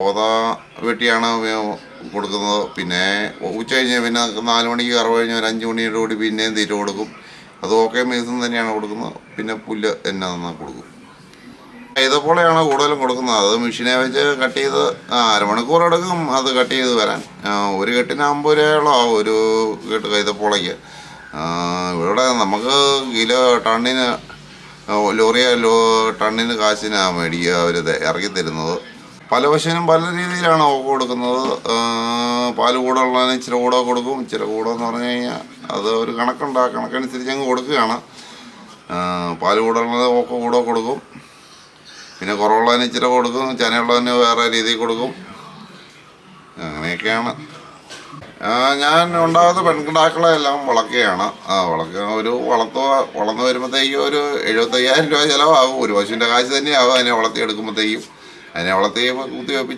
പോത വെട്ടിയാണ് കൊടുക്കുന്നത്. പിന്നെ ഉച്ച കഴിഞ്ഞ് പിന്നെ 4 മണിക്ക് കറവ് കഴിഞ്ഞ് ഒരു 5 മണിയോട് കൂടി പിന്നെയും തീറ്റ കൊടുക്കും. അത് ഓക്കെ മേസം തന്നെയാണ് കൊടുക്കുന്നത്. പിന്നെ പുല്ല് തന്നെ കൊടുക്കും. ഇതുപോലെയാണ് കൂടുതലും കൊടുക്കുന്നത്. അത് മെഷീനെ വെച്ച് കട്ട് ചെയ്ത് അരമണിക്കൂർ എടുക്കും അത് കട്ട് ചെയ്ത് വരാൻ. ഒരു കെട്ടിന് 50 രൂപയോളം ആവും ഒരു കെട്ട് കൈതപ്പോളയ്ക്ക്. ഇവിടെ നമുക്ക് കിലോ ടണ്ണിന് ടണ്ണിന് കാശിനാണ് മേടിക്കുക അവർ ഇറക്കി തരുന്നത്. പല പശുവിനും പല രീതിയിലാണ് കൊടുക്കുന്നത്. പാല് കൂടുതലുള്ളതിന് ഇച്ചിരി കൂടെ കൊടുക്കും. ഇച്ചിരി കൂടെ എന്ന് പറഞ്ഞു കഴിഞ്ഞാൽ അത് ഒരു കണക്കുണ്ട്. ആ കണക്കനുസരിച്ച് അങ്ങ് കൊടുക്കുകയാണ്. പാല് കൂടുതലുള്ളത് കൂടെ കൊടുക്കും. പിന്നെ കുറവുള്ളതിന് ഇച്ചിരി കൊടുക്കും. ചനയുള്ളതിന് വേറെ രീതിയിൽ കൊടുക്കും. അങ്ങനെയൊക്കെയാണ്. ഞാൻ ഉണ്ടാകുന്ന പെൺകിടാക്കളെല്ലാം വളക്കുകയാണ്. വളർന്നു വരുമ്പോഴത്തേക്കും ഒരു 75,000 രൂപ ചിലവാകും. ഒരു പശുവിൻ്റെ കാശ് തന്നെയാകും അതിനെ വളർത്തിയെടുക്കുമ്പോഴത്തേക്കും. അതിനെ വളർത്തി കുത്തിവെപ്പിച്ച്